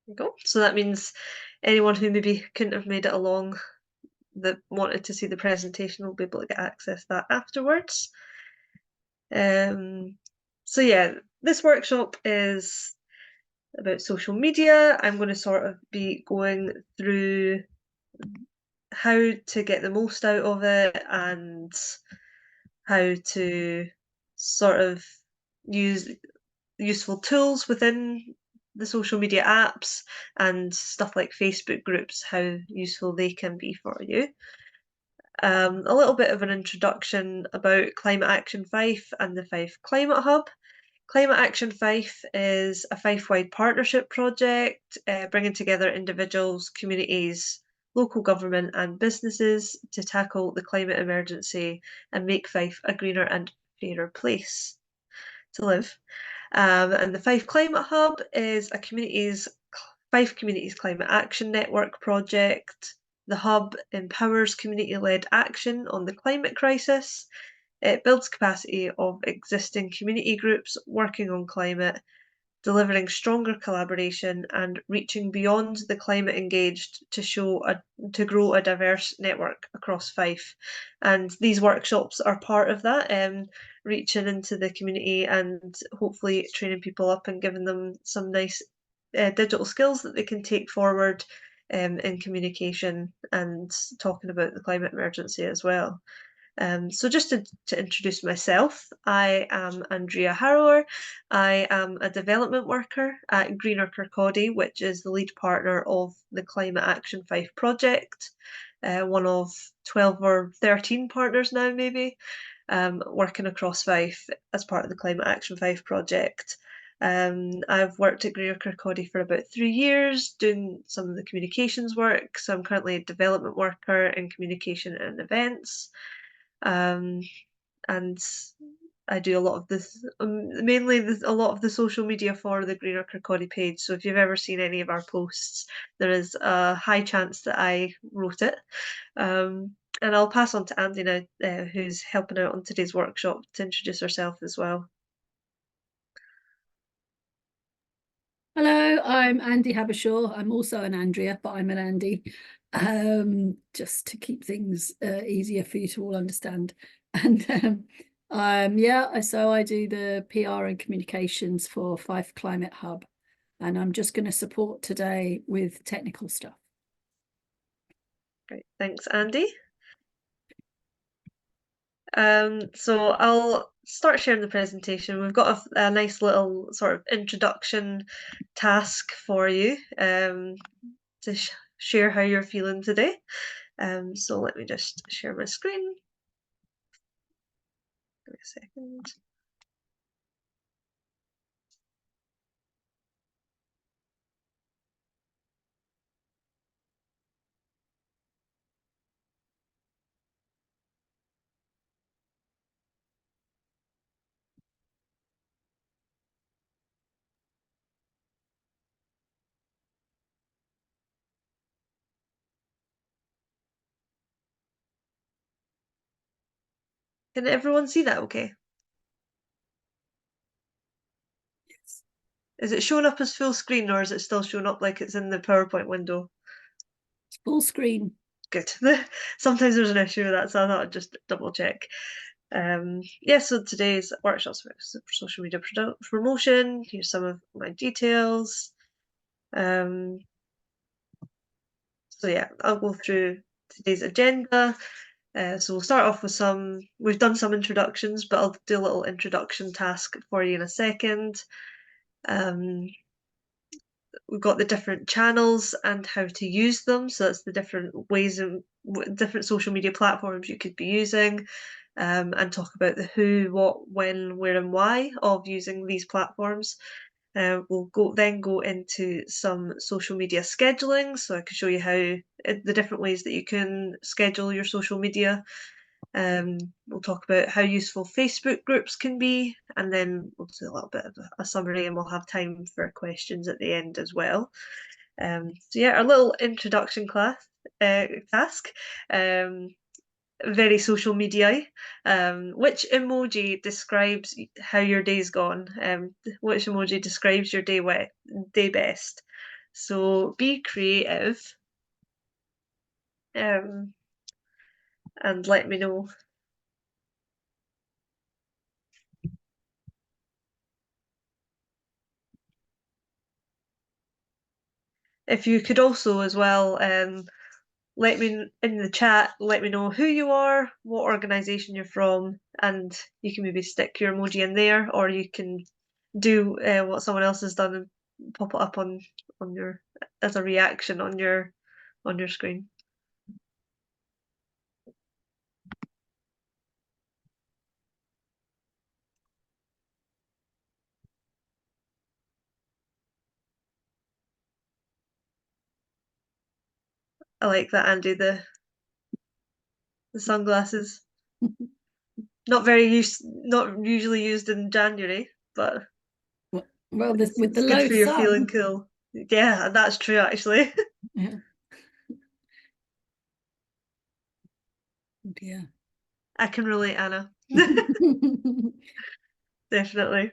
you go. So that means anyone who maybe couldn't have made it along that wanted to see the presentation will be able to get access to that afterwards. Um, so yeah, this workshop is about social media. I'm going to sort of be going through how to get the most out of it and how to sort of use useful tools within the social media apps and stuff like Facebook groups, how useful they can be for you. A little bit of an introduction about Climate Action Fife and the Fife Climate Hub. Climate Action Fife is a Fife-wide partnership project bringing together individuals, communities, local government and businesses to tackle the climate emergency and make Fife a greener and fairer place to live. And the Fife Climate Hub is a Fife Communities Climate Action Network project. The hub empowers community-led action on the climate crisis. It builds capacity of existing community groups working on climate, delivering stronger collaboration and reaching beyond the climate engaged to grow a diverse network across Fife. And these workshops are part of that, reaching into the community and hopefully training people up and giving them some nice digital skills that they can take forward in communication and talking about the climate emergency as well. So just to introduce myself, I am Andrea Harrower. I am a development worker at Greener Kirkcaldy, which is the lead partner of the Climate Action Fife project, one of 12 or 13 partners now maybe, working across Fife as part of the Climate Action Fife project. I've worked at Greener Kirkcaldy for about 3 years doing some of the communications work. So I'm currently a development worker in communication and events. Um, and I do a lot of this, mainly a lot of the social media for the Greener Kirkcaldy page. So if you've ever seen any of our posts, there is a high chance that I wrote it. And I'll pass on to Andy now, who's helping out on today's workshop to introduce herself as well. Hello, I'm Andy Habershaw. I'm also an Andrea, but I'm an Andy, just to keep things easier for you to all understand. And yeah, so I do the PR and communications for Fife Climate Hub, and I'm just going to support today with technical stuff. Great, thanks, Andy. So I'll start sharing the presentation. We've got a nice little sort of introduction task for you to share how you're feeling today. So let me just share my screen. Give me a second. Can everyone see that okay? Yes. Is it showing up as full screen or is it still showing up like it's in the PowerPoint window? It's full screen. Good. Sometimes there's an issue with that, so I thought I'd just double check. Yeah, so today's workshop's about social media promotion. Here's some of my details. So yeah, I'll go through today's agenda. So we'll start off with we've done some introductions, but I'll do a little introduction task for you in a second. Um, we've got the different channels and how to use them. So that's the different ways and different social media platforms you could be using, and talk about the who, what, when, where, and why of using these platforms. We'll then go into some social media scheduling, so I can show you how the different ways that you can schedule your social media. We'll talk about how useful Facebook groups can be, and then we'll do a little bit of a summary, and we'll have time for questions at the end as well. So yeah, our little introduction task. Very social media. Which emoji describes how your day's gone? Which emoji describes your day best? So be creative, and let me know. If you could also as well let me in the chat, let me know who you are, what organisation you're from, and you can maybe stick your emoji in there, or you can do what someone else has done and pop it up on your as a reaction on your screen. I like that, Andy. The sunglasses. Not usually used in January, but Well, with the it's good low for you feeling sun. cool. Yeah, that's true actually. Yeah. Yeah. I can relate, Anna. Definitely.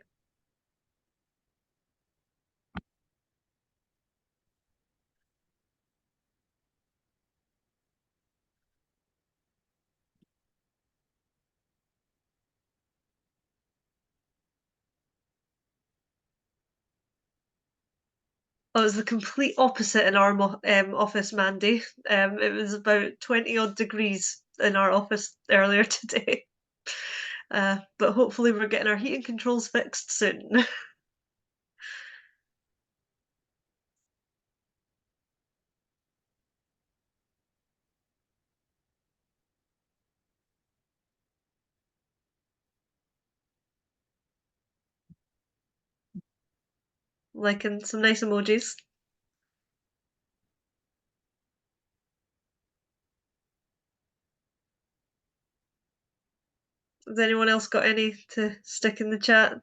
Oh, it was the complete opposite in our office, Mandy. It was about 20 odd degrees in our office earlier today. But hopefully we're getting our heating controls fixed soon. Liking some nice emojis. Has anyone else got any to stick in the chat?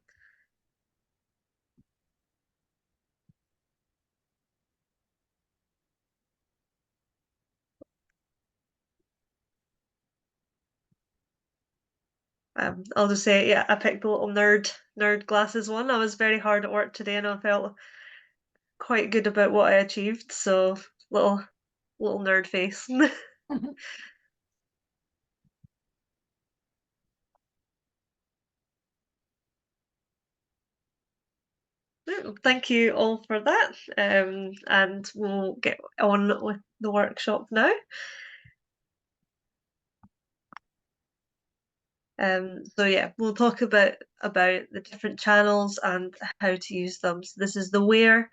I'll just say, yeah, I picked the little nerd glasses one. I was very hard at work today, and I felt quite good about what I achieved. So little nerd face. Thank you all for that, and we'll get on with the workshop now. So yeah, we'll talk about the different channels and how to use them. So this is the where.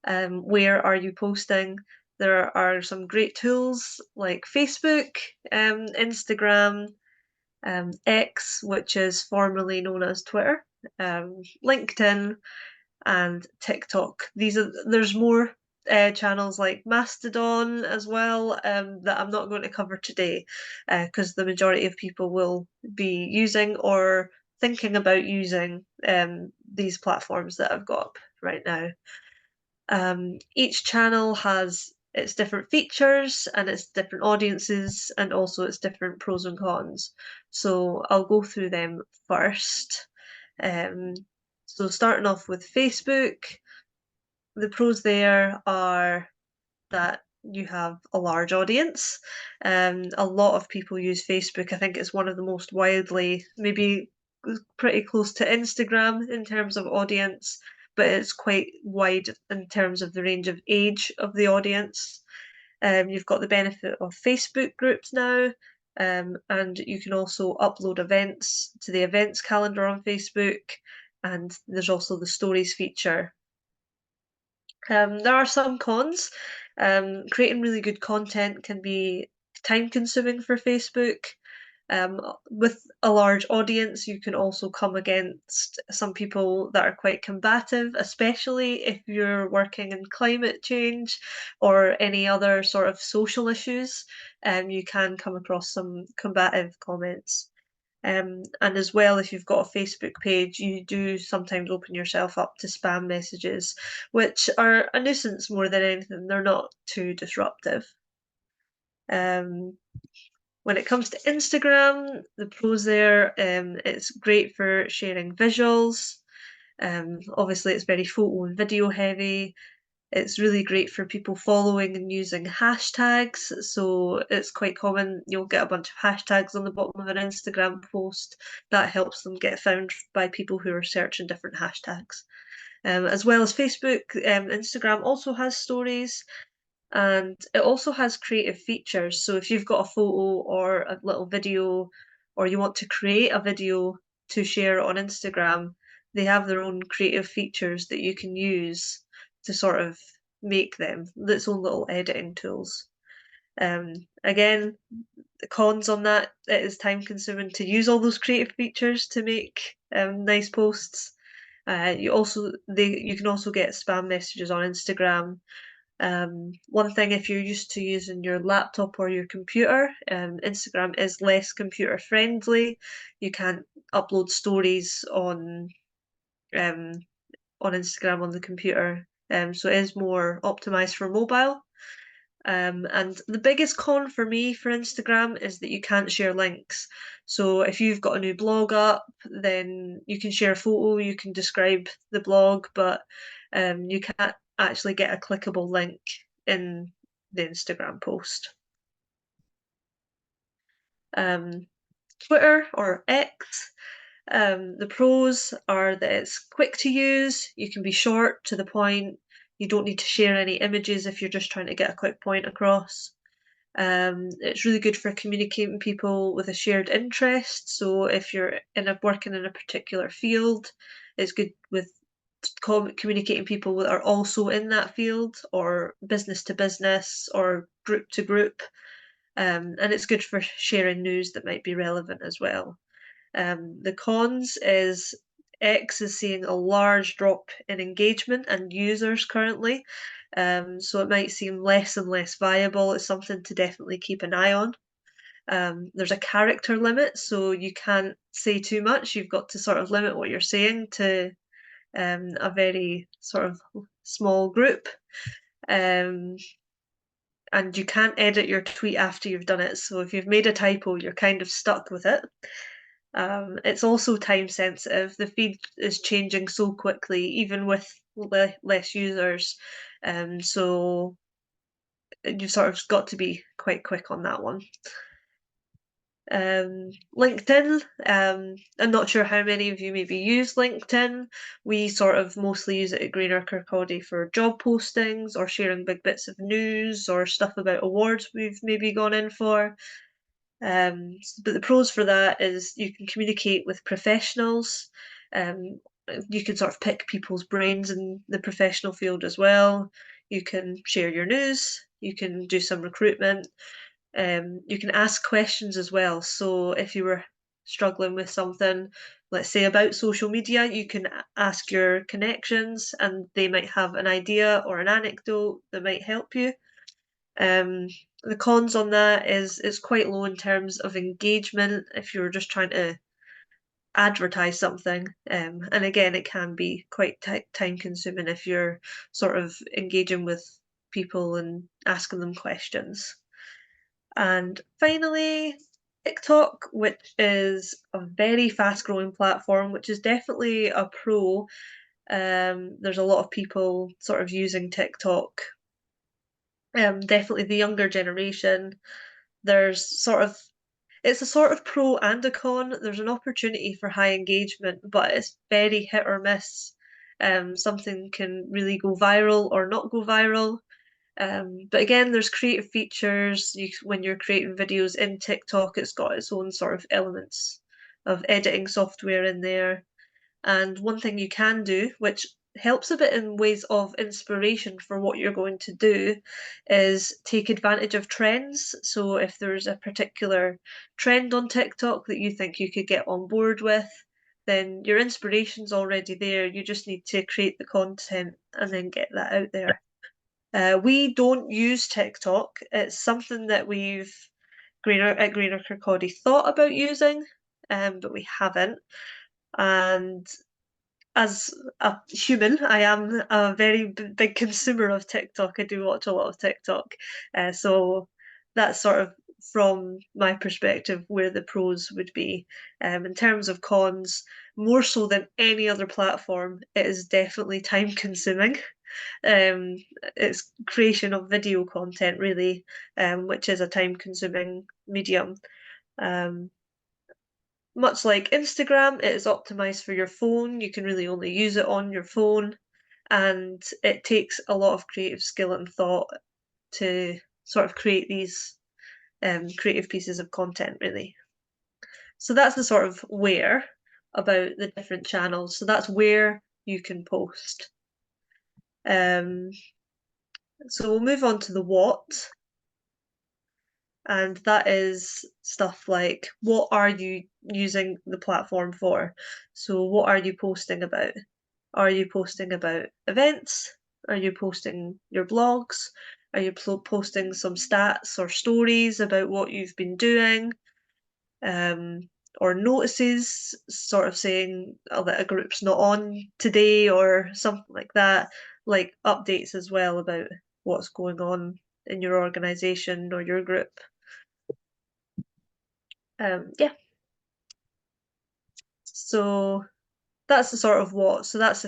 Where are you posting? There are some great tools like Facebook, Instagram, X, which is formerly known as Twitter, LinkedIn, and TikTok. There's more channels like Mastodon as well that I'm not going to cover today because the majority of people will be using or thinking about using these platforms that I've got up right now. Each channel has its different features and its different audiences and also its different pros and cons. So I'll go through them first. Um, so starting off with Facebook, the pros there are that you have a large audience. A lot of people use Facebook. I think it's one of the most widely, maybe pretty close to Instagram in terms of audience, but it's quite wide in terms of the range of age of the audience. You've got the benefit of Facebook groups now, and you can also upload events to the events calendar on Facebook, and there's also the stories feature. There are some cons. Creating really good content can be time consuming for Facebook. With a large audience, you can also come against some people that are quite combative, especially if you're working in climate change or any other sort of social issues. You can come across some combative comments. And as well, if you've got a Facebook page, you do sometimes open yourself up to spam messages, which are a nuisance more than anything. They're not too disruptive. Um, when it comes to Instagram, the pros there, it's great for sharing visuals. Obviously, it's very photo and video heavy. It's really great for people following and using hashtags. So it's quite common, you'll get a bunch of hashtags on the bottom of an Instagram post. That helps them get found by people who are searching different hashtags. As well as Facebook, Instagram also has stories, and it also has creative features. So if you've got a photo or a little video, or you want to create a video to share on Instagram, they have their own creative features that you can use to sort of make them, its own little editing tools. Again, the cons on that, it is time consuming to use all those creative features to make nice posts. You can also get spam messages on Instagram. One thing, if you're used to using your laptop or your computer, Instagram is less computer friendly. You can't upload stories um, on Instagram on the computer, so it is more optimized for mobile. And the biggest con for me for Instagram is that you can't share links. So if you've got a new blog up, then you can share a photo, you can describe the blog, but you can't actually get a clickable link in the Instagram post. Um, Twitter or X, the pros are that it's quick to use, you can be short to the point, you don't need to share any images if you're just trying to get a quick point across. It's really good for communicating people with a shared interest. So if you're working in a particular field, it's good with communicating people that are also in that field, or business to business, or group to group. And it's good for sharing news that might be relevant as well. The cons is X is seeing a large drop in engagement and users currently, so it might seem less and less viable. It's something to definitely keep an eye on. There's a character limit, so you can't say too much. You've got to sort of limit what you're saying to a very sort of small group. Um, and you can't edit your tweet after you've done it. So if you've made a typo, you're kind of stuck with it. It's also time sensitive. The feed is changing so quickly, even with less users. So you've sort of got to be quite quick on that one. LinkedIn, I'm not sure how many of you maybe use LinkedIn. We sort of mostly use it at Greener Kirkcaldy for job postings or sharing big bits of news or stuff about awards we've maybe gone in for. But the pros for that is you can communicate with professionals. Um, you can sort of pick people's brains in the professional field as well. You can share your news. You can do some recruitment. You can ask questions as well. So if you were struggling with something, let's say about social media, you can ask your connections and they might have an idea or an anecdote that might help you. The cons on that is it's quite low in terms of engagement if you're just trying to advertise something. And again, it can be quite time consuming if you're sort of engaging with people and asking them questions. And finally, TikTok, which is a very fast growing platform, which is definitely a pro. There's a lot of people sort of using TikTok, definitely the younger generation. There's sort of It's a sort of pro and a con. There's an opportunity for high engagement, but it's very hit or miss. Something can really go viral or not go viral. But again, there's creative features. When you're creating videos in TikTok, it's got its own sort of elements of editing software in there. And one thing you can do, which helps a bit in ways of inspiration for what you're going to do, is take advantage of trends. So if there's a particular trend on TikTok that you think you could get on board with, then your inspiration's already there. You just need to create the content and then get that out there. We don't use TikTok. It's something that we've Greener Kirkcaldy thought about using, but we haven't. And as a human, I am a very big consumer of TikTok. I do watch a lot of TikTok. So that's sort of from my perspective where the pros would be. In terms of cons, more so than any other platform, it is definitely time consuming. It's creation of video content really, which is a time-consuming medium. Much like Instagram, it is optimized for your phone. You can really only use it on your phone, and it takes a lot of creative skill and thought to sort of create these creative pieces of content, really. So that's the sort of where about the different channels. So that's where you can post. So we'll move on to the what. And that is stuff like, what are you using the platform for? So what are you posting about? Are you posting about events? Are you posting your blogs? Are you posting some stats or stories about what you've been doing? Or notices, sort of saying, oh, that a group's not on today or something like that, like updates as well about what's going on in your organization or your group. Yeah. So that's the sort of what. So that's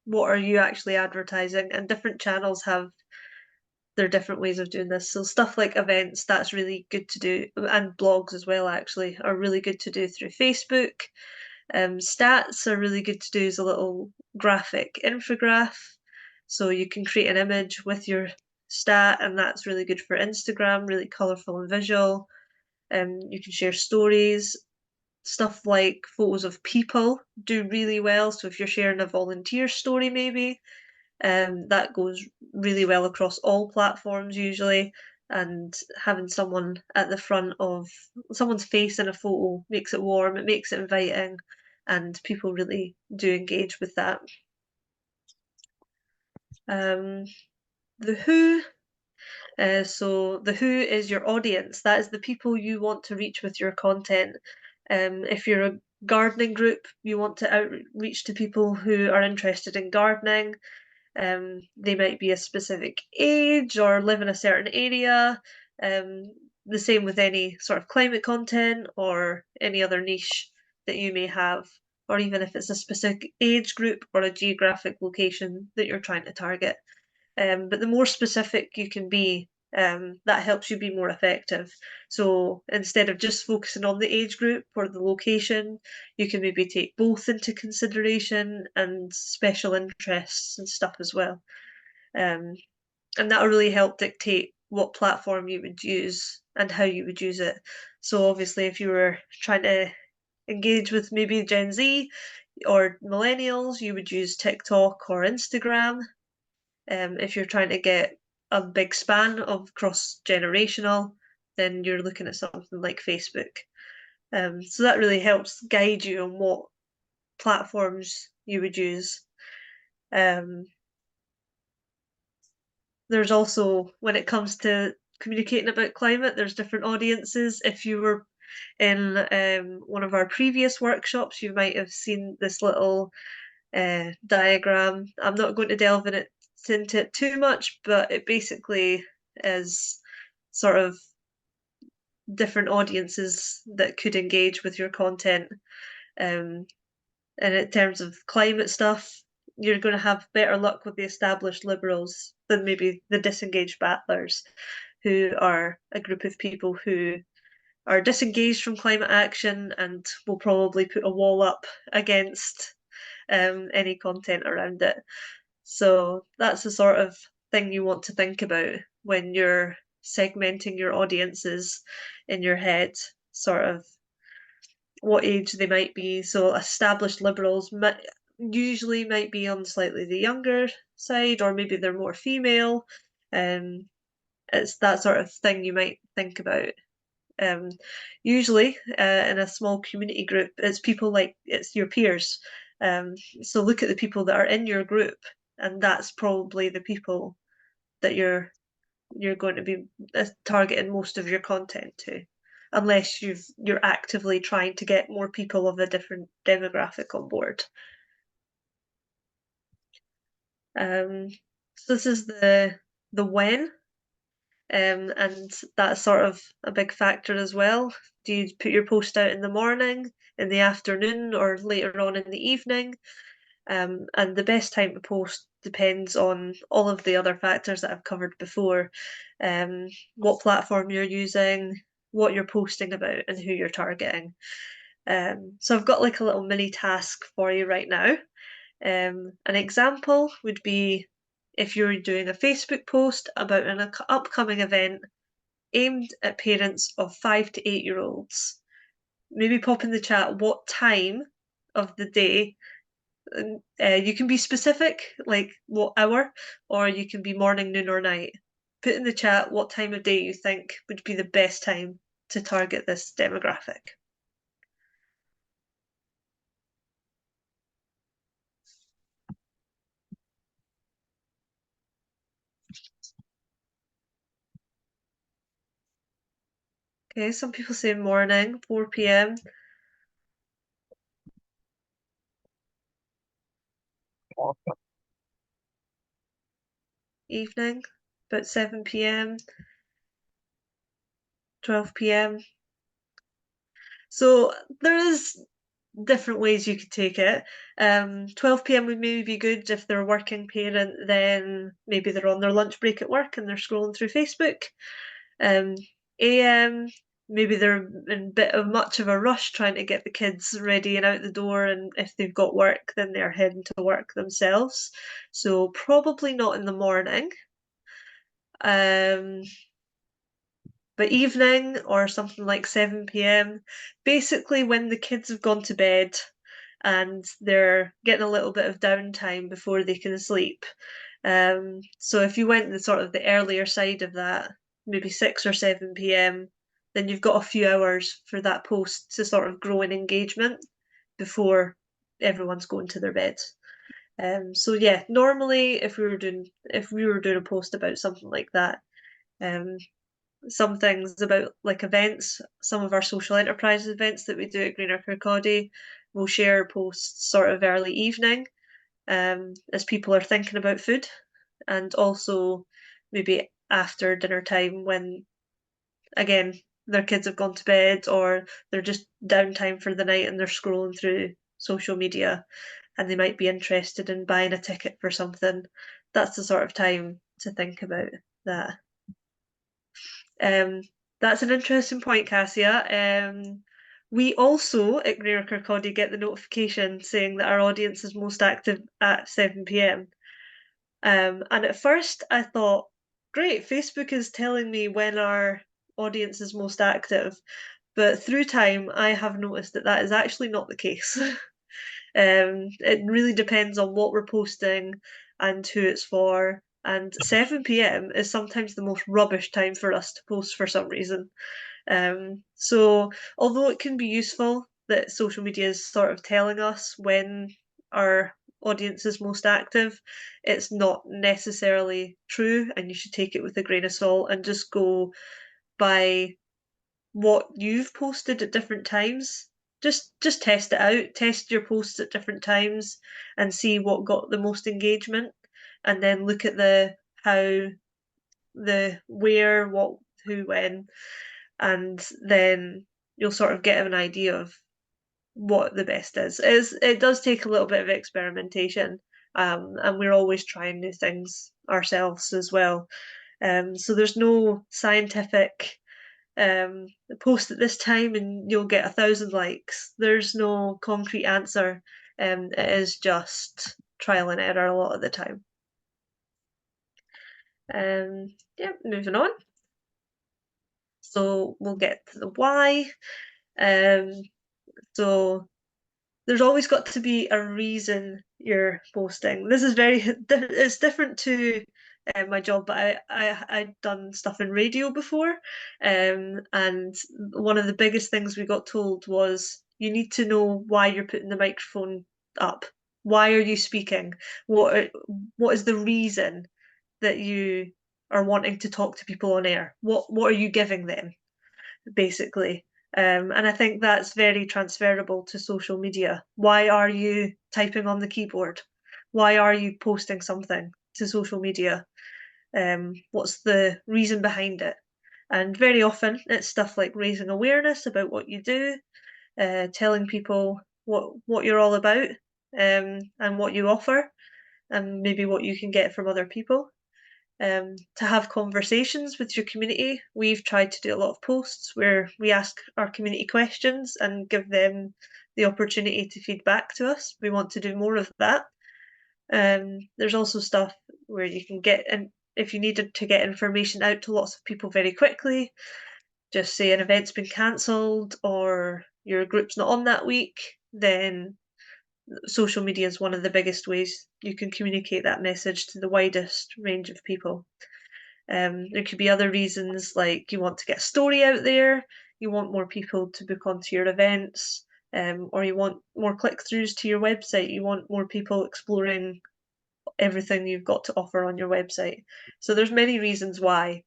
what are you actually advertising, and different channels have their different ways of doing this. So stuff like events, that's really good to do, and blogs as well actually are really good to do through Facebook. Stats are really good to do as a little graphic infograph. So you can create an image with your stat, and that's really good for Instagram, really colourful and visual. You can share stories. Stuff like photos of people do really well. So if you're sharing a volunteer story, maybe, that goes really well across all platforms usually. And having someone at the front of someone's face in a photo makes it warm, it makes it inviting, and people really do engage with that. The who. So the who is your audience. That is the people you want to reach with your content. If you're a gardening group, you want to outreach to people who are interested in gardening. They might be a specific age or live in a certain area. The same with any sort of climate content or any other niche that you may have, or even if it's a specific age group or a geographic location that you're trying to target. But the more specific you can be, that helps you be more effective. So instead of just focusing on the age group or the location, you can maybe take both into consideration and special interests and stuff as well. And that will really help dictate what platform you would use and how you would use it. So obviously, if you were trying to engage with maybe Gen Z or millennials, you would use TikTok or Instagram. If you're trying to get a big span of cross-generational, then you're looking at something like Facebook. So that really helps guide you on what platforms you would use. There's also, when it comes to communicating about climate, there's different audiences. If you were in one of our previous workshops, you might have seen this little diagram. I'm not going to delve into it too much, but it basically is sort of different audiences that could engage with your content. And in terms of climate stuff, you're going to have better luck with the established liberals than maybe the disengaged battlers, who are a group of people who are disengaged from climate action and will probably put a wall up against any content around it. So that's the sort of thing you want to think about when you're segmenting your audiences in your head, sort of what age they might be. So established liberals usually might be on slightly the younger side, or maybe they're more female. It's that sort of thing you might think about. Usually, in a small community group, it's people like it's your peers. So look at the people that are in your group, and that's probably the people that you're going to be targeting most of your content to, unless you're actively trying to get more people of a different demographic on board. So this is the when. And that's sort of a big factor as well. Do you put your post out in the morning, in the afternoon, or later on in the evening? And the best time to post depends on all of the other factors that I've covered before. What platform you're using, what you're posting about, and who you're targeting. So I've got like a little mini task for you right now. An example would be if you're doing a Facebook post about an upcoming event aimed at parents of 5 to 8-year-olds. Maybe pop in the chat what time of the day. You can be specific, like what hour, or you can be morning, noon, or night. Put in the chat what time of day you think would be the best time to target this demographic. Okay, some people say morning, 4 p.m. Evening, about 7 p.m., 12 p.m. So there is different ways you could take it. 12 p.m. would maybe be good if they're a working parent, then maybe they're on their lunch break at work and they're scrolling through Facebook. AM, maybe they're in a bit of much of a rush trying to get the kids ready and out the door, and if they've got work, then they're heading to work themselves. So probably not in the morning. Um, but evening or something like 7 p.m., basically when the kids have gone to bed and they're getting a little bit of downtime before they can sleep. So if you went the sort of the earlier side of that, maybe 6 or 7 p.m., then you've got a few hours for that post to sort of grow in engagement before everyone's going to their beds. So yeah, normally if we were doing a post about something like that, um, some things about like events, some of our social enterprise events that we do at Greener Kirkcaldy, we'll share posts sort of early evening, as people are thinking about food, and also maybe after dinner time when again their kids have gone to bed or they're just downtime for the night and they're scrolling through social media and they might be interested in buying a ticket for something. That's the sort of time to think about that. Um, that's an interesting point, Cassia. We also at Greer Kirkcaldy get the notification saying that our audience is most active at 7 p.m. And at first I thought, great, Facebook is telling me when our audience is most active. But through time, I have noticed that that is actually not the case. It really depends on what we're posting and who it's for. And 7 p.m. is sometimes the most rubbish time for us to post for some reason. So, although it can be useful that social media is sort of telling us when our audience is most active, it's not necessarily true, and you should take it with a grain of salt and just go by what you've posted at different times. Just test it out, test your posts at different times and see what got the most engagement, and then look at the how, the where, what, who, when, and then you'll sort of get an idea of what the best is. It does take a little bit of experimentation, and we're always trying new things ourselves as well. So there's no scientific post at this time and you'll get 1,000 likes. There's no concrete answer. It is just trial and error a lot of the time. Yeah, moving on. So we'll get to the why. Um, so there's always got to be a reason you're posting. This is very it's different to my job, but I'd done stuff in radio before, and one of the biggest things we got told was you need to know why you're putting the microphone up. Why are you speaking? What is the reason that you are wanting to talk to people on air? What are you giving them, basically? And I think that's very transferable to social media. Why are you typing on the keyboard? Why are you posting something to social media? What's the reason behind it? And very often it's stuff like raising awareness about what you do, telling people what you're all about. and what you offer, and maybe what you can get from other people. To have conversations with your community. We've tried to do a lot of posts where we ask our community questions and give them the opportunity to feed back to us. We want to do more of that. There's also stuff where you can get in, if you needed to get information out to lots of people very quickly, just say an event's been cancelled or your group's not on that week, then social media is one of the biggest ways you can communicate that message to the widest range of people. There could be other reasons, like you want to get a story out there, you want more people to book onto your events, or you want more click-throughs to your website, you want more people exploring everything you've got to offer on your website. So there's many reasons why,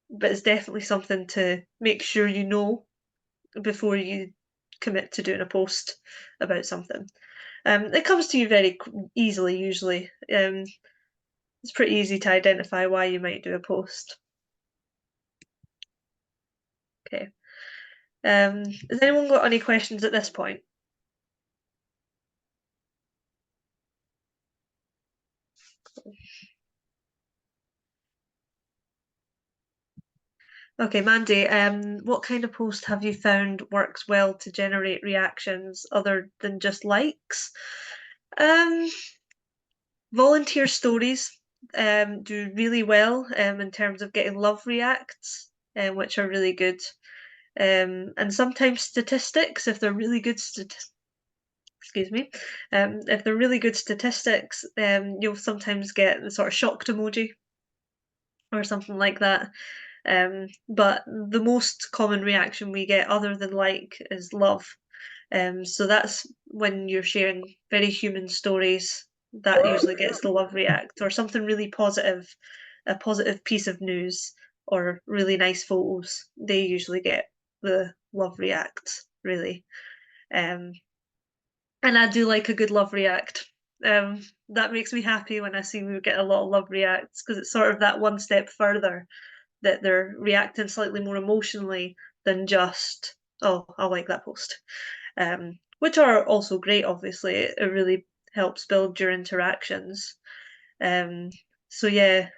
but it's definitely something to make sure you know before you commit to doing a post about something. It comes to you very easily, usually. It's pretty easy to identify why you might do a post. Okay. Has anyone got any questions at this point? Okay, Mandy, what kind of post have you found works well to generate reactions other than just likes? Um, Volunteer stories do really well in terms of getting love reacts, which are really good. And sometimes statistics, if they're really good excuse me, if they're really good statistics, you'll sometimes get the sort of shocked emoji or something like that. But the most common reaction we get, other than like, is love. So that's when you're sharing very human stories, that usually gets the love react, or something really positive, a positive piece of news, or really nice photos. They usually get the love react, really. Um, and I do like a good love react. That makes me happy when I see we get a lot of love reacts, because it's sort of that one step further, that they're reacting slightly more emotionally than just, oh, I like that post. Which are also great, obviously. It really helps build your interactions. Um, so yeah,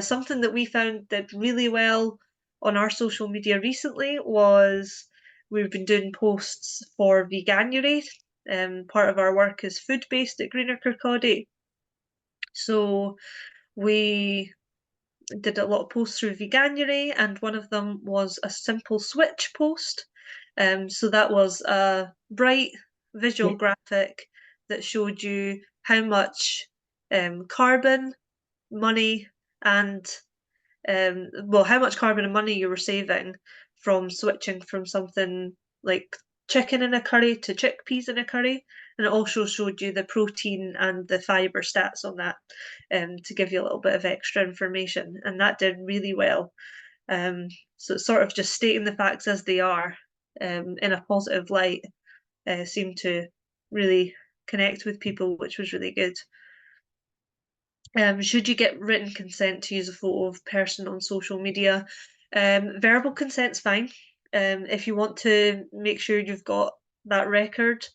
something that we found did really well on our social media recently was we've been doing posts for Veganuary. Part of our work is food-based at Greener Kirkcaldy. So we did a lot of posts through Veganuary, and one of them was a simple switch post. So that was a bright visual graphic that showed you how much carbon, money, and well, how much carbon and money you were saving from switching from something like chicken in a curry to chickpeas in a curry. And it also showed you the protein and the fiber stats on that, to give you a little bit of extra information. And that did really well. So it's sort of just stating the facts as they are, in a positive light, seemed to really connect with people, which was really good. Should you get written consent to use a photo of person on social media? Verbal consent's fine. If you want to make sure you've got that record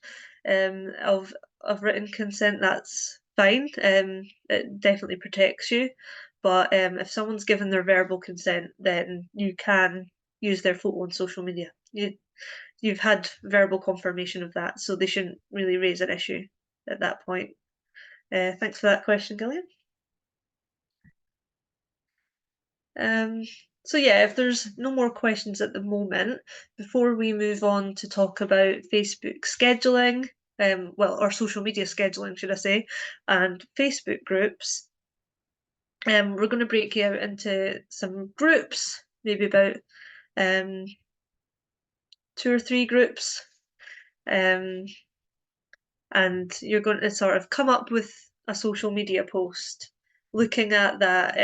of written consent, that's fine. It definitely protects you. But if someone's given their verbal consent, then you can use their photo on social media. You've had verbal confirmation of that, so they shouldn't really raise an issue at that point. Thanks for that question, Gillian. Um, so yeah, if there's no more questions at the moment, before we move on to talk about Facebook scheduling, well, or social media scheduling, should I say, and Facebook groups, we're going to break you out into some groups, maybe about um, 2 or 3 groups, um, and you're going to sort of come up with a social media post, looking at that,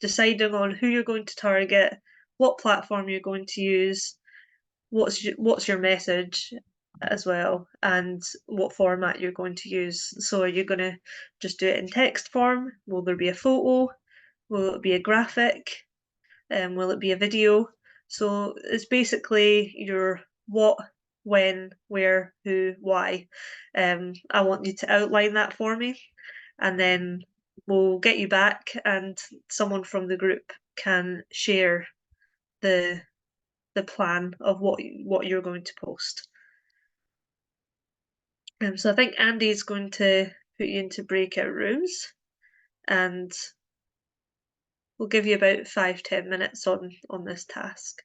deciding on who you're going to target, what platform you're going to use, what's your message as well, and what format you're going to use. So are you going to just do it in text form? Will there be a photo? Will it be a graphic? Will it be a video? So it's basically your what when, where, who, why. I want you to outline that for me, and then we'll get you back, and someone from the group can share the plan of what you're going to post. So I think Andy's going to put you into breakout rooms, and we'll give you about 5-10 minutes on this task.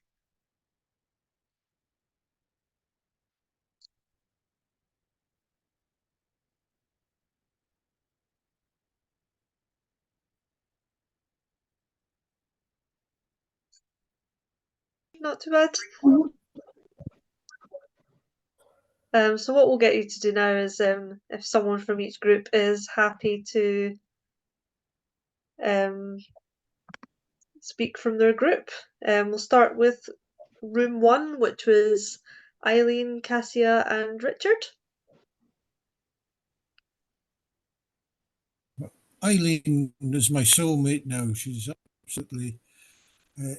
Not too bad. So what we'll get you to do now is, if someone from each group is happy to speak from their group, we'll start with room 1, which was Eileen, Cassia, and Richard. Eileen is my soulmate now. She's absolutely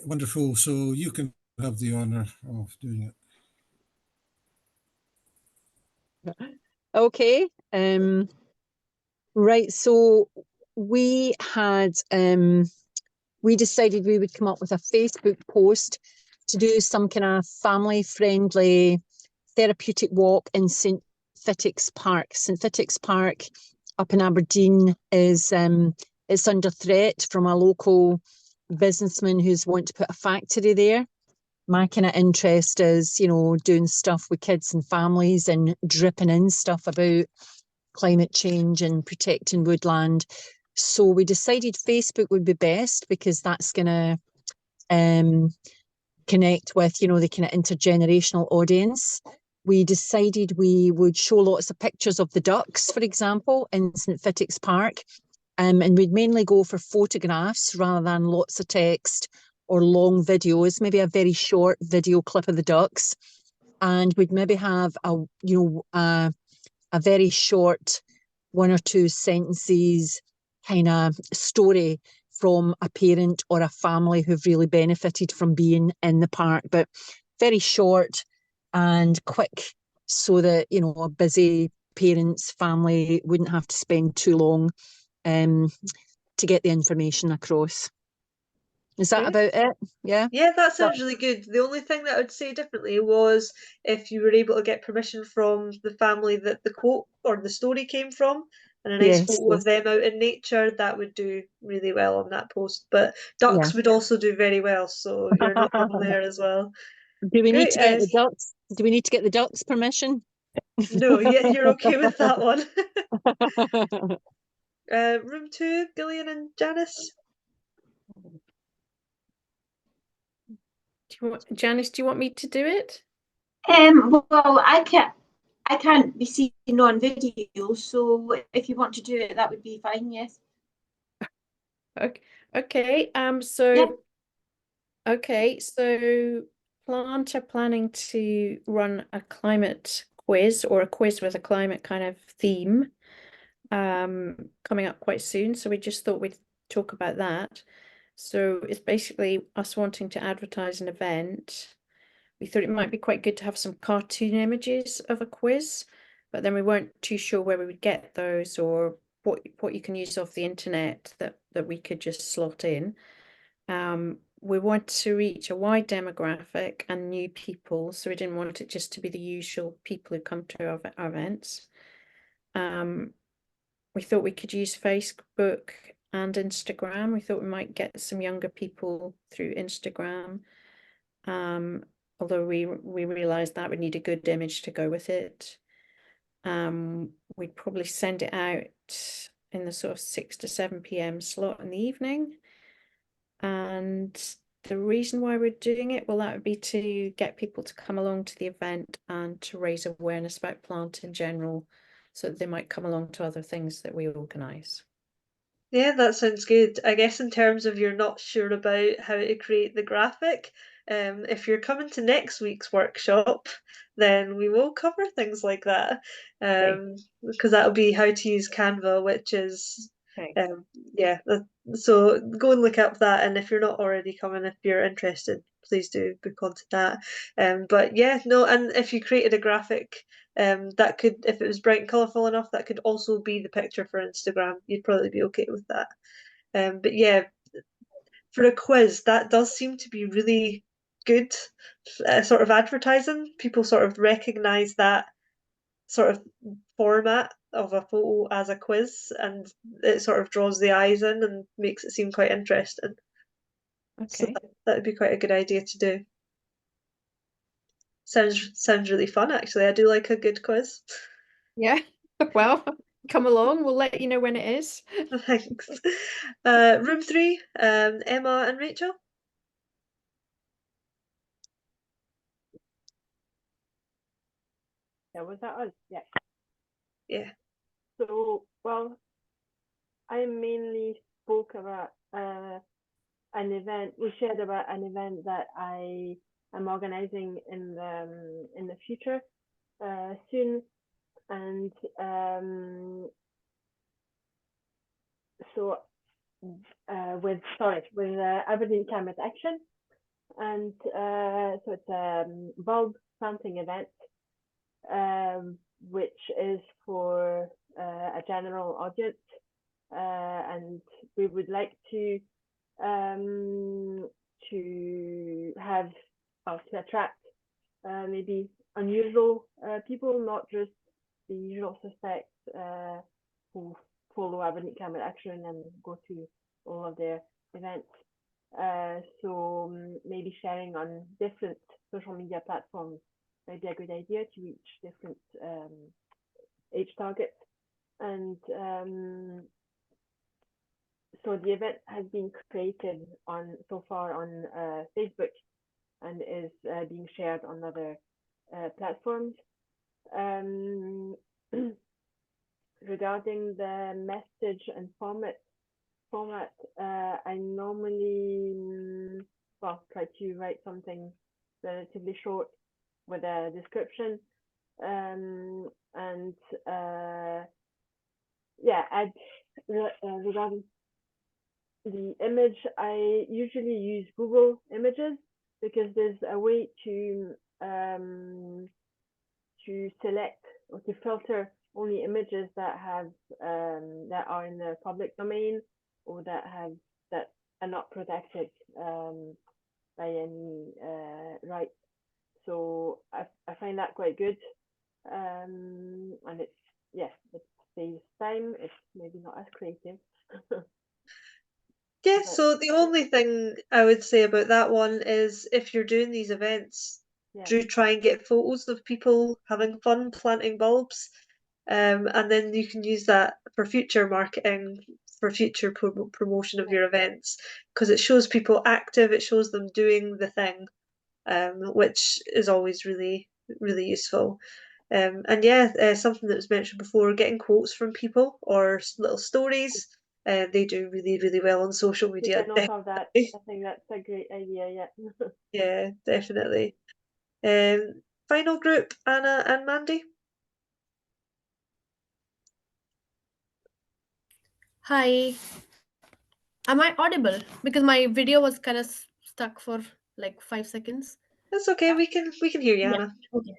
wonderful. So you can have the honour of doing it. Okay. Right. So we had we decided we would come up with a Facebook post to do some kind of family-friendly therapeutic walk in St. Fittick's Park. St. Fittick's Park up in Aberdeen is it's under threat from a local businessman who's wanting to put a factory there. My kind of interest is, you know, doing stuff with kids and families and dripping in stuff about climate change and protecting woodland. So we decided Facebook would be best because that's going to connect with, you know, the kind of intergenerational audience. We decided we would show lots of pictures of the ducks, for example, in St. Fittick's Park. And we'd mainly go for photographs rather than lots of text or long videos, maybe a very short video clip of the ducks. And we'd maybe have a very short 1 or 2 sentences kind of story from a parent or a family who've really benefited from being in the park, but very short and quick so that, you know, a busy parents, family wouldn't have to spend too long to get the information across. Is that about it? Yeah? Yeah, that sounds really good. The only thing that I would say differently was if you were able to get permission from the family that the quote or the story came from, and a nice photo of them out in nature, that would do really well on that post. But ducks would also do very well, so you're not wrong there as well. Do we need to get the ducks? Do we need to get the ducks' permission? No, yeah, you're okay with that one. Room 2, Gillian and Janice. Janice, do you want me to do it? Well, I can't be seen on video, so if you want to do it, that would be fine. Yes. Okay. So Plant are planning to run a climate quiz or a quiz with a climate kind of theme coming up quite soon. So we just thought we'd talk about that. So it's basically us wanting to advertise an event. We thought it might be quite good to have some cartoon images of a quiz, but then we weren't too sure where we would get those or what you can use off the internet that we could just slot in. We want to reach a wide demographic and new people, so we didn't want it just to be the usual people who come to our events. We thought we could use Facebook and Instagram. We thought we might get some younger people through Instagram. Although we realised that we need a good image to go with it. We'd probably send it out in the sort of 6 to 7 p.m. slot in the evening. And the reason why we're doing it, well, that would be to get people to come along to the event and to raise awareness about plant in general, so that they might come along to other things that we organise. Yeah, that sounds good. I guess in terms of you're not sure about how to create the graphic, if you're coming to next week's workshop, then we will cover things like that. Because that'll be how to use Canva, which is, yeah, So go and look up that, and if you're not already coming, if you're interested, please do book onto that. But yeah, no, and if you created a graphic, that could, if it was bright and colourful enough, that could also be the picture for Instagram. You'd probably be okay with that. But yeah, for a quiz, that does seem to be really good sort of advertising. People sort of recognise that sort of format of a photo as a quiz, and it sort of draws the eyes in and makes it seem quite interesting. So Okay. that would be quite a good idea to do. Sounds really fun, actually. I do like a good quiz. Yeah. Well, come along. We'll let you know when it is. Thanks. Room 3, Emma and Rachel. Yeah, was that us? Yeah. Yeah. So, well, I mainly spoke about an event. We shared about an event that I am organizing in the future soon, and so with Aberdeen Climate Action, and so it's a bulb planting event, which is for a general audience, and we would like to have to attract maybe unusual people, not just the usual suspects who follow Aberdeen Climate Action and go to all of their events. So maybe sharing on different social media platforms might be a good idea to reach different age targets. And so the event has been created so far on Facebook and is being shared on other platforms. Regarding the message and format, I normally try to write something relatively short with a description, and regarding the image, I usually use Google Images because there's a way to select or to filter only images that have that are in the public domain or that are not protected by any rights. So I find that quite good, and it saves time. It's maybe not as creative. Yeah, so the only thing I would say about that one is if you're doing these events, Yeah. do try and get photos of people having fun planting bulbs. And then you can use that for future marketing, for future promotion of your events, because it shows people active, it shows them doing the thing, which is always really, really useful. And yeah, something that was mentioned before, getting quotes from people or little stories, they do really, really well on social media. Take note of that. I think that's a great idea. Yeah. Yeah, definitely. Final group, Anna and Mandy. Hi. Am I audible? Because my video was kind of stuck for like 5 seconds. That's okay. We can hear you, Yeah. Anna. Okay.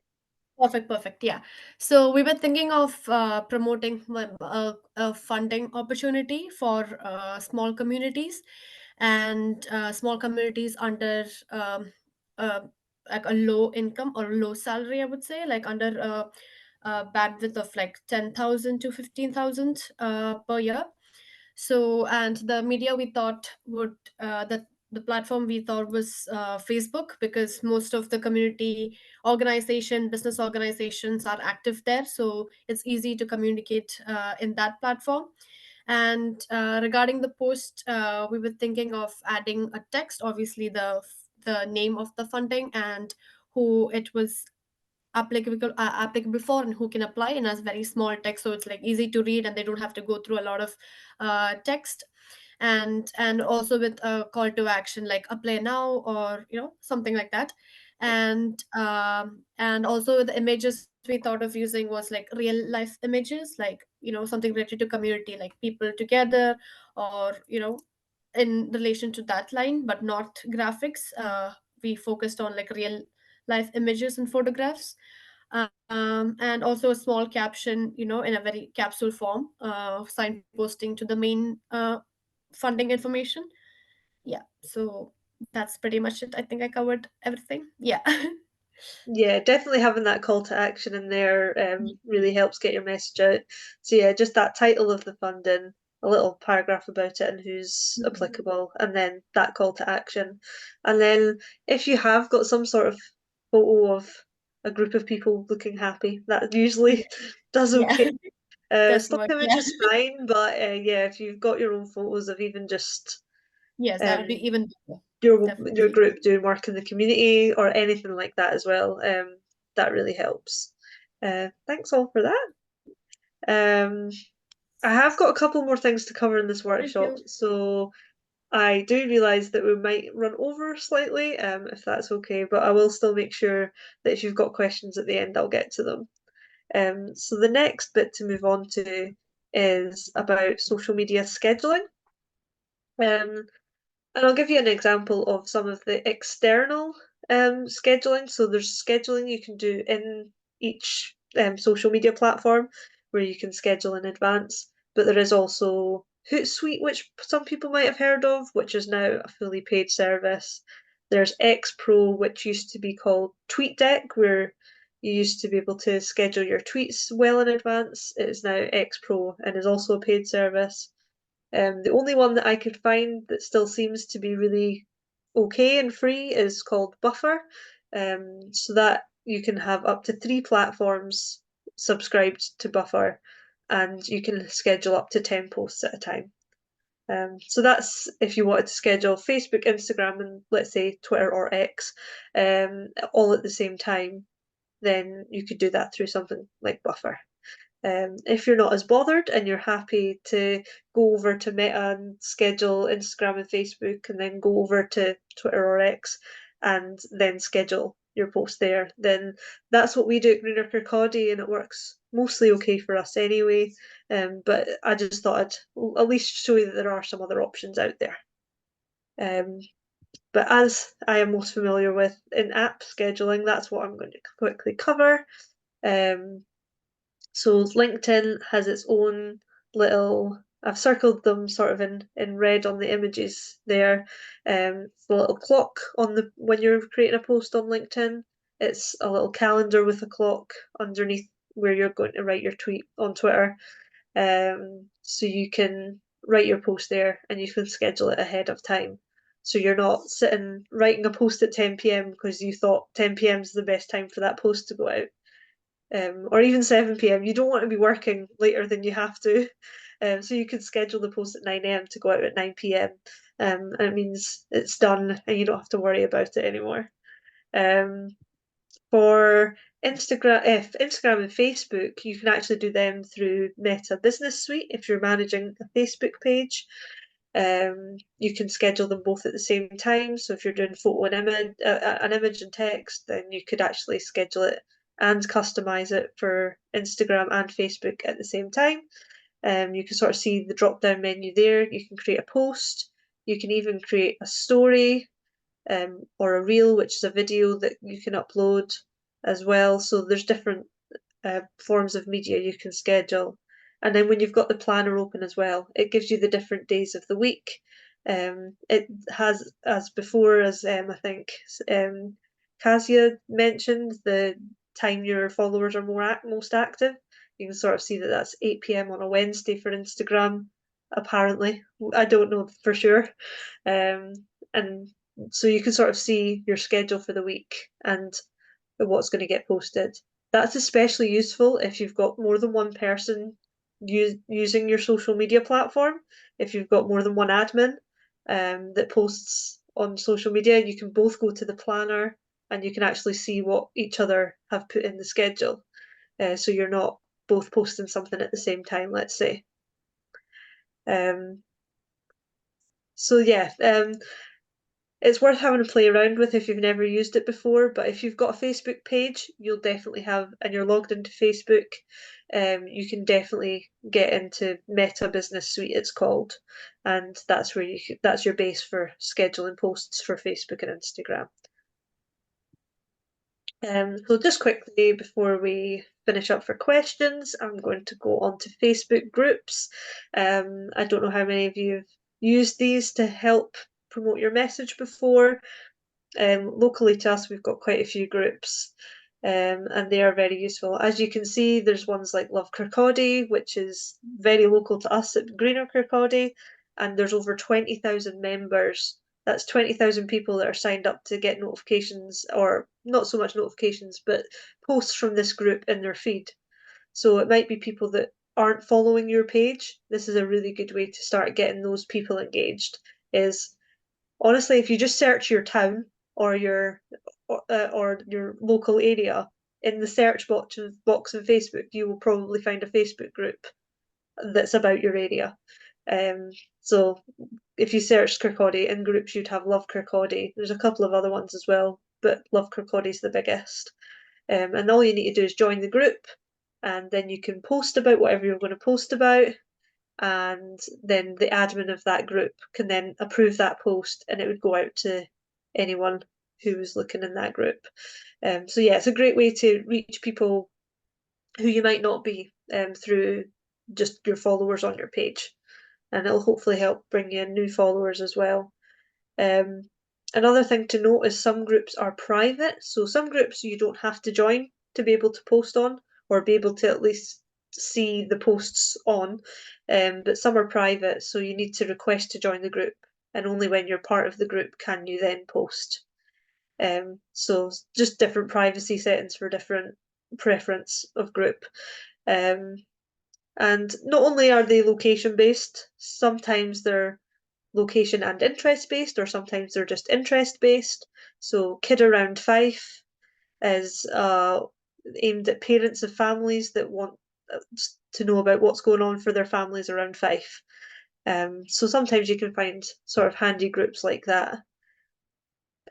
Perfect. Yeah. So we were thinking of promoting a funding opportunity for small communities and small communities under like a low income or low salary, I would say, like under a bandwidth of like 10,000 to 15,000 per year. So, and the media we thought would the platform we thought was Facebook, because most of the community business organizations are active there, so it's easy to communicate in that platform. And regarding the post, we were thinking of adding a text, obviously the name of the funding and who it was applicable for and who can apply in a very small text, so it's like easy to read and they don't have to go through a lot of text. And also with a call to action like apply now, or something like that. And also the images we thought of using was like real life images, like something related to community, like people together, or in relation to that line, but not graphics. We focused on like real life images and photographs, and also a small caption, in a very capsule form, signposting to the main funding information. Yeah, so that's pretty much it. I think I covered everything. Yeah. Yeah, definitely having that call to action in there really helps get your message out. So yeah, just that title of the funding, a little paragraph about it and who's applicable, and then that call to action. And then if you have got some sort of photo of a group of people looking happy, that usually does Yeah. okay. Does Stock work, image yeah. is fine, but yeah, if you've got your own photos of even just Yes, that would be even better. your Definitely. group doing work in the community or anything like that as well, that really helps. Thanks all for that. I have got a couple more things to cover in this workshop, you. so I do realise that we might run over slightly, if that's okay, but I will still make sure that if you've got questions at the end, I'll get to them. So the next bit to move on to is about social media scheduling. And I'll give you an example of some of the external scheduling. So there's scheduling you can do in each social media platform where you can schedule in advance. But there is also Hootsuite, which some people might have heard of, which is now a fully paid service. There's XPro, which used to be called TweetDeck, where you used to be able to schedule your tweets well in advance. It is now XPro and is also a paid service. The only one that I could find that still seems to be really okay and free is called Buffer. So that you can have up to 3 platforms subscribed to Buffer, and you can schedule up to 10 posts at a time. So that's if you wanted to schedule Facebook, Instagram, and let's say Twitter or X, all at the same time, then you could do that through something like Buffer. If you're not as bothered and you're happy to go over to Meta and schedule Instagram and Facebook and then go over to Twitter or X and then schedule your post there, then that's what we do at Greener Kirkcaldy, and it works mostly okay for us anyway. But I just thought I'd at least show you that there are some other options out there. But as I am most familiar with in-app scheduling, that's what I'm going to quickly cover. So LinkedIn has its own little, I've circled them sort of in red on the images there. The little clock on the when you're creating a post on LinkedIn, it's a little calendar with a clock underneath where you're going to write your tweet on Twitter. So you can write your post there and you can schedule it ahead of time. So you're not sitting writing a post at 10 p.m. because you thought 10 p.m. is the best time for that post to go out. Or even 7 p.m. You don't want to be working later than you have to. So you could schedule the post at 9 a.m. to go out at 9 p.m. And it means it's done and you don't have to worry about it anymore. For Instagram and Facebook, you can actually do them through Meta Business Suite if you're managing a Facebook page. You can schedule them both at the same time. So if you're doing photo and an image and text, then you could actually schedule it and customize it for Instagram and Facebook at the same time. You can sort of see the drop down menu there. You can create a post. You can even create a story or a reel, which is a video that you can upload as well. So there's different forms of media you can schedule. And then when you've got the planner open as well, it gives you the different days of the week. It has, as before, as I think Kazia mentioned, the time your followers are most active. You can sort of see that that's 8 p.m. on a Wednesday for Instagram, apparently. I don't know for sure. And so you can sort of see your schedule for the week and what's going to get posted. That's especially useful if you've got more than one person using your social media platform. If you've got more than one admin that posts on social media, you can both go to the planner and you can actually see what each other have put in the schedule. So you're not both posting something at the same time, let's say. So yeah, It's worth having a play around with if you've never used it before, but if you've got a Facebook page, you'll definitely have, and you're logged into Facebook, you can definitely get into Meta Business Suite, it's called, and that's where that's your base for scheduling posts for Facebook and Instagram. So just quickly before we finish up for questions, I'm going to go on to Facebook groups. I don't know how many of you have used these to help promote your message before. Locally to us, we've got quite a few groups, and they are very useful. As you can see, there's ones like Love Kirkcaldy, which is very local to us at Greener Kirkcaldy, and there's over 20,000 members. That's 20,000 people that are signed up to get notifications, or not so much notifications, but posts from this group in their feed. So it might be people that aren't following your page. This is a really good way to start getting those people engaged. Is honestly, if you just search your town or your local area in the search box in Facebook, you will probably find a Facebook group that's about your area. So if you search Kirkcaldy in groups, you'd have Love Kirkcaldy. There's a couple of other ones as well, but Love Kirkcaldy is the biggest. And all you need to do is join the group, and then you can post about whatever you're going to post about, and then the admin of that group can then approve that post, and it would go out to anyone who was looking in that group. So yeah, it's a great way to reach people who you might not be through just your followers on your page, and it'll hopefully help bring you in new followers as well. Another thing to note is some groups are private, so some groups you don't have to join to be able to post on, or be able to at least see the posts on, but some are private, so you need to request to join the group, and only when you're part of the group can you then post. So just different privacy settings for different preference of group. And not only are they location based, sometimes they're location and interest based, or sometimes they're just interest based. So Kid Around Fife is aimed at parents of families that want to know about what's going on for their families around Fife. So sometimes you can find sort of handy groups like that.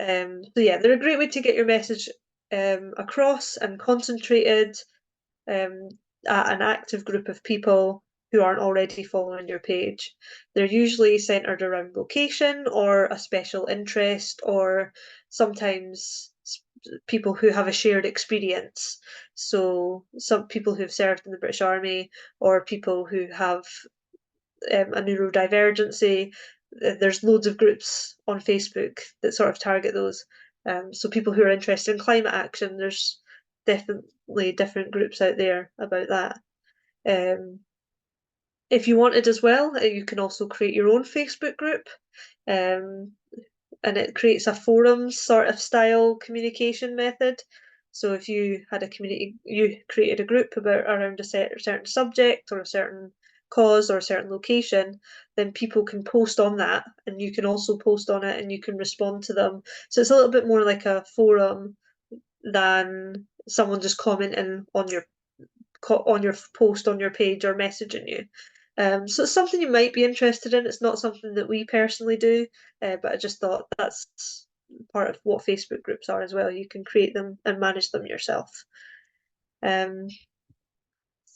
So yeah, they're a great way to get your message across and concentrated at an active group of people who aren't already following your page. They're usually centered around location or a special interest, or sometimes people who have a shared experience. So some people who've served in the British Army, or people who have a neurodivergency. There's loads of groups on Facebook that sort of target those. So people who are interested in climate action, there's definitely different groups out there about that. If you wanted as well, you can also create your own Facebook group, and it creates a forums sort of style communication method. So if you had a community, you created a group around a certain subject or a certain cause or a certain location, then people can post on that, and you can also post on it, and you can respond to them. So it's a little bit more like a forum than someone just commenting on your post on your page or messaging you. So it's something you might be interested in. It's not something that we personally do, but I just thought that's part of what Facebook groups are as well. You can create them and manage them yourself.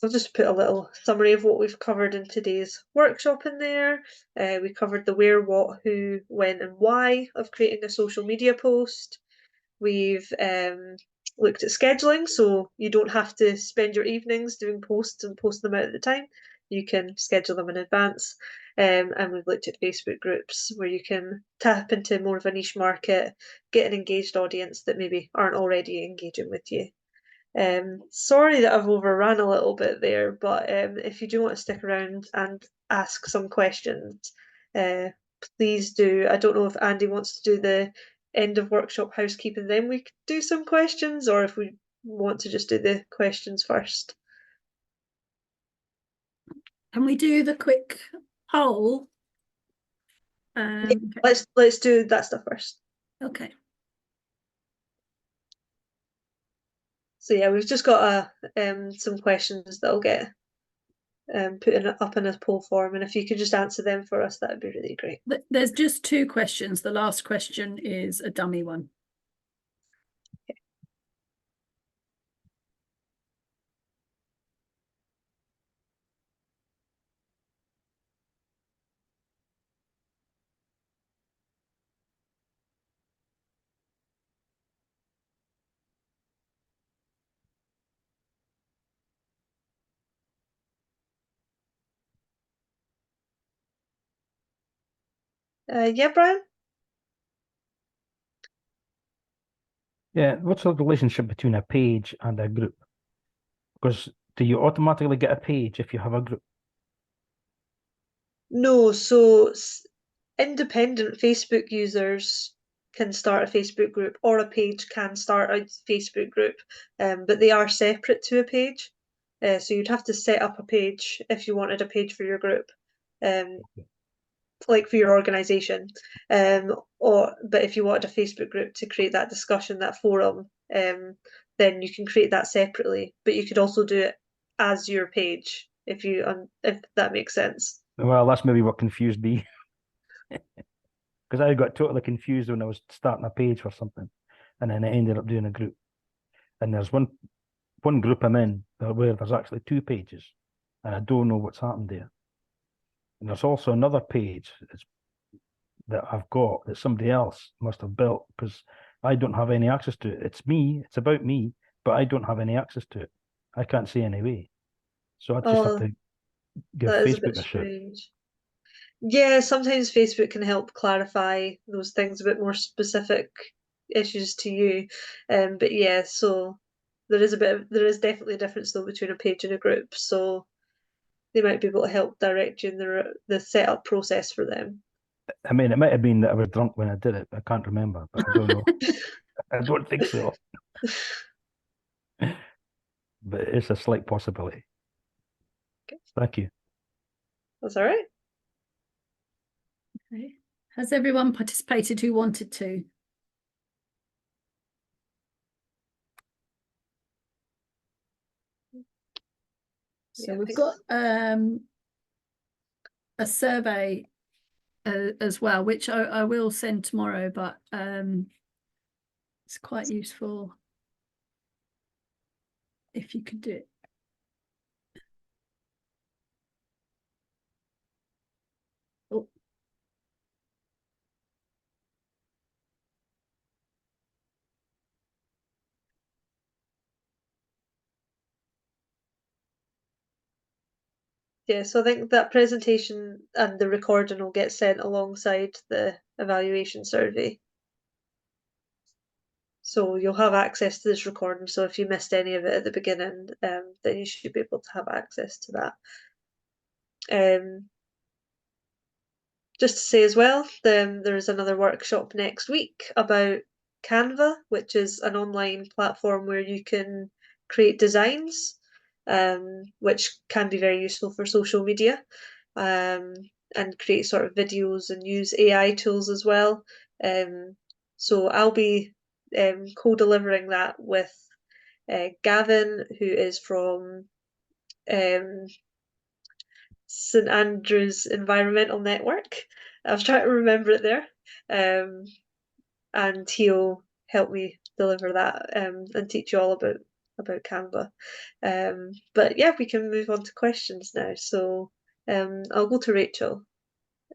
I'll just put a little summary of what we've covered in today's workshop in there. We covered the where, what, who, when, and why of creating a social media post. We've looked at scheduling, so you don't have to spend your evenings doing posts and post them out at the time. You can schedule them in advance. And we've looked at Facebook groups where you can tap into more of a niche market, get an engaged audience that maybe aren't already engaging with you. Sorry that I've overrun a little bit there, but if you do want to stick around and ask some questions, please do. I don't know if Andy wants to do the end of workshop housekeeping, then we could do some questions, or if we want to just do the questions first. Can we do the quick poll? Yeah, let's do that stuff first. Okay. So yeah, we've just got some questions that I'll get putting it up in a poll form, and if you could just answer them for us, that would be really great. There's just 2 questions. The last question is a dummy one. Yeah, Brian? Yeah, what's the relationship between a page and a group? Because do you automatically get a page if you have a group? No, so independent Facebook users can start a Facebook group, or a page can start a Facebook group, but they are separate to a page. So you'd have to set up a page if you wanted a page for your group, like for your organization. But if you wanted a Facebook group to create that discussion, that forum, then you can create that separately. But you could also do it as your page if that makes sense. Well, that's maybe what confused me. Because I got totally confused when I was starting a page for something, and then I ended up doing a group. And there's one group I'm in where there's actually 2 pages, and I don't know what's happened there. And there's also another page that I've got that somebody else must have built, because I don't have any access to it. It's me, it's about me, but I don't have any access to it. I can't see any way. So I just have to give That is a Facebook bit a shot. strange. Yeah, sometimes Facebook can help clarify those things, a bit more specific issues to you. But yeah, so there is definitely a difference though between a page and a group. So they might be able to help direct you in the setup process for them. I mean, it might have been that I was drunk when I did it. I can't remember, but I don't know. I don't think so. But it's a slight possibility. Okay. Thank you. That's all right. Okay. Has everyone participated who wanted to? So Yeah, we've got a survey as well, which I will send tomorrow, but it's quite useful if you could do it. Oh. Yeah, so I think that presentation and the recording will get sent alongside the evaluation survey. So you'll have access to this recording. So if you missed any of it at the beginning, then you should be able to have access to that. Just to say as well, there is another workshop next week about Canva, which is an online platform where you can create designs, which can be very useful for social media, and create sort of videos and use AI tools as well. So I'll be co-delivering that with Gavin, who is from St Andrews Environmental Network. I was trying to remember it there, and he'll help me deliver that and teach you all about Canva. But yeah, we can move on to questions now. So I'll go to Rachel.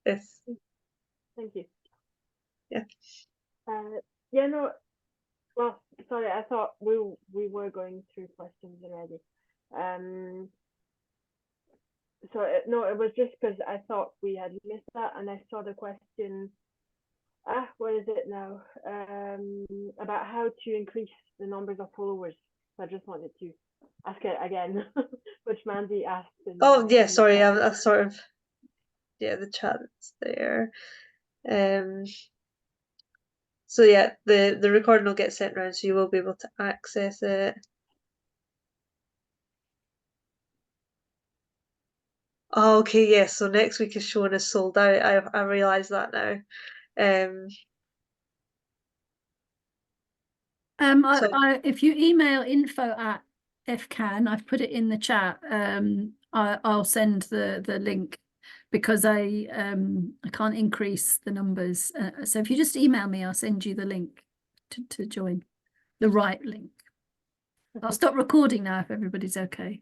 If Thank you. Yeah. Yeah, no, well, sorry, I thought we were going through questions already. So no, it was just because I thought we had missed that, and I saw the question. What is it now? About how to increase the numbers of followers. So I just wanted to ask it again, which Mandy asked. Oh yeah, sorry, I sort of the chat's there. So yeah, the recording will get sent around, so you will be able to access it. Oh, okay, yes. So next week is showing as sold out. I realise that now. If you email info@fcan, I've put it in the chat. I'll send the link because I can't increase the numbers. So if you just email me, I'll send you the link to join, the right link. I'll stop recording now if everybody's okay.